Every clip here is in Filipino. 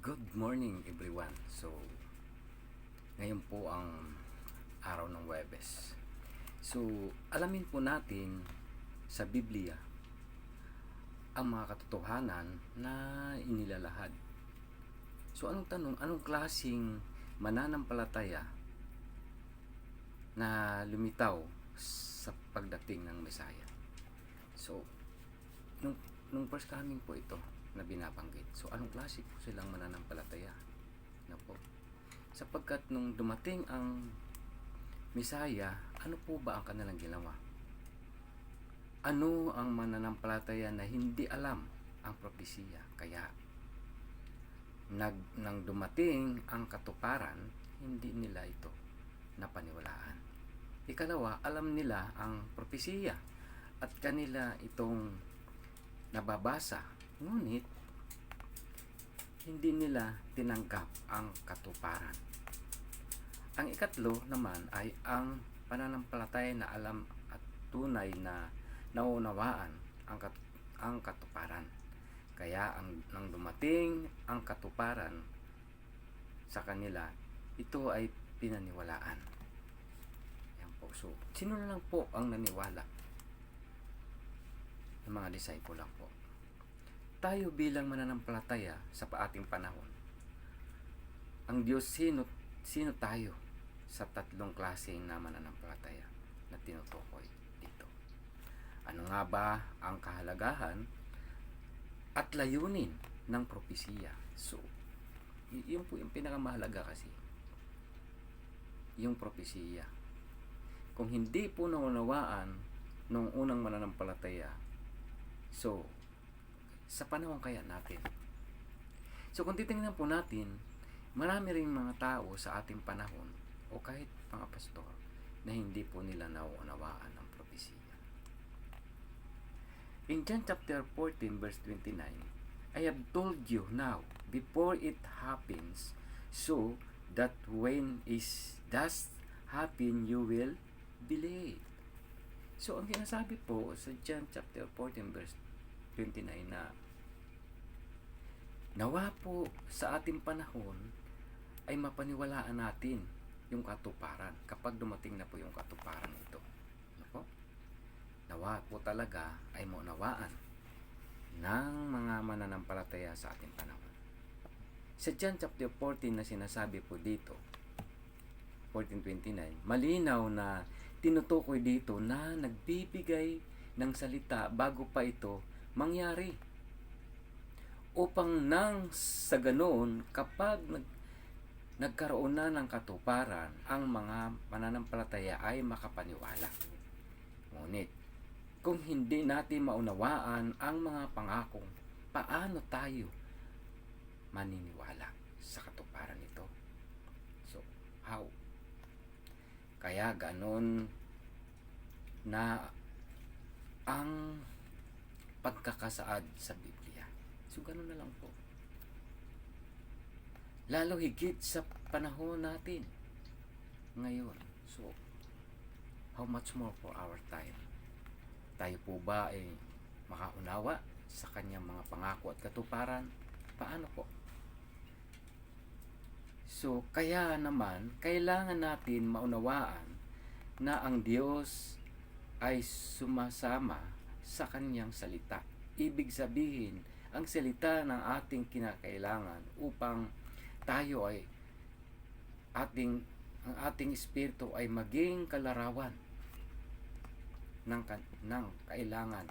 Good morning everyone. So, ngayon po ang araw ng Huwebes. So, alamin po natin sa Biblia ang mga katotohanan na inilalahad. So, anong tanong? Anong klaseng mananampalataya na lumitaw sa pagdating ng Mesaya? So, nung first coming po ito na binabanggit. So, anong klase po silang mananampalataya? Na po. Sapagkat nung dumating ang Mesaya, ano po ba ang kanilang ginawa? Ano ang mananampalataya na hindi alam ang propesiya? Kaya, nang dumating ang katuparan, hindi nila ito napaniwalaan. Ikalawa, alam nila ang propesiya at kanila itong nababasa, ngunit hindi nila tinanggap ang katuparan. Ang ikatlo naman ay ang pananampalataya na alam at tunay na naunawaan ang katuparan. Kaya nang dumating ang katuparan sa kanila, ito ay pinaniwalaan. Yan po. So, sino lang po ang naniwala? Ng mga disciple lang po. Tayo bilang mananampalataya sa ating panahon, ang Diyos, sino tayo sa tatlong klase na mananampalataya na tinutukoy dito? Ano nga ba ang kahalagahan at layunin ng propesiya? So, yun po yung pinakamahalaga kasi, yung propesiya. Kung hindi po naunawaan nung unang mananampalataya, so, sa panahon kaya natin. So, kung titingnan po natin, marami ring mga tao sa ating panahon o kahit mga pastor na hindi po nila nauunawaan ang propesiya. In John chapter 14 verse 29, I have told you now before it happens, so that when it does happen, you will believe. So, ang sinasabi po sa John chapter 14 verse 29 na nawa po sa ating panahon ay mapaniwalaan natin yung katuparan kapag dumating na po yung katuparan ito. Ano po? Nawa po talaga ay maunawaan ng mga mananampalataya sa ating panahon. Sa John chapter 14 na sinasabi po dito, 14:29, malinaw na tinutukoy dito na nagbibigay ng salita bago pa ito mangyari. Upang nang sa ganoon, kapag nagkaroon na ng katuparan, ang mga mananampalataya ay makapaniwala. Ngunit, kung hindi natin maunawaan ang mga pangakong, paano tayo maniniwala sa katuparan nito? So, how? Kaya ganon na ang pagkakasaad sa Biblia. So, ganun na lang po. Lalo higit sa panahon natin ngayon. So, how much more for our time? Tayo po ba ay makaunawa sa kanyang mga pangako at katuparan? Paano po? So, kaya naman, kailangan natin maunawaan na ang Diyos ay sumasama sa kanyang salita. Ibig sabihin, ang salita ng ating kinakailangan upang tayo ay ang ating espiritu ay maging kalarawan ng kailangan.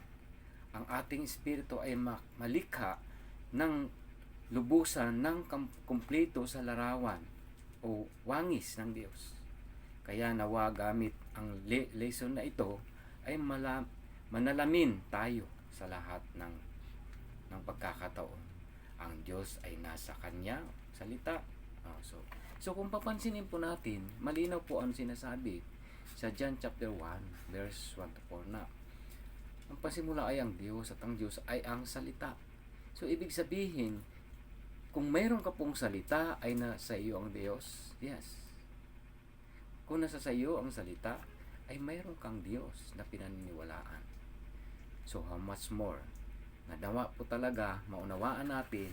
Ang ating espiritu ay malikha ng lubusan ng kumpleto sa larawan o wangis ng Diyos. Kaya nawa gamit ang lesson na ito ay manalamin tayo sa lahat ng pagkakataon. Ang Diyos ay nasa kanyang salita. So kung papansinin po natin, malinaw po ang sinasabi sa John chapter 1 verse 1-4 na ang pasimula ay ang Diyos at ang Diyos ay ang salita. So ibig sabihin, kung mayroon ka pong salita, ay nasa iyo ang Diyos. Yes. Kung nasa sa iyo ang salita, ay mayroon kang Diyos na pinaniniwalaan. So how much more? Nadawa po talaga, maunawaan natin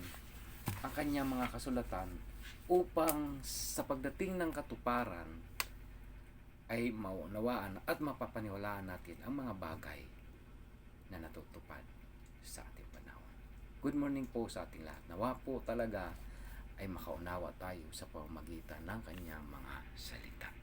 ang kanyang mga kasulatan upang sa pagdating ng katuparan ay maunawaan at mapapaniwalaan natin ang mga bagay na natutupad sa ating panahon. Good morning po sa ating lahat. Nawa po talaga ay makaunawa tayo sa pamamagitan ng kanyang mga salita.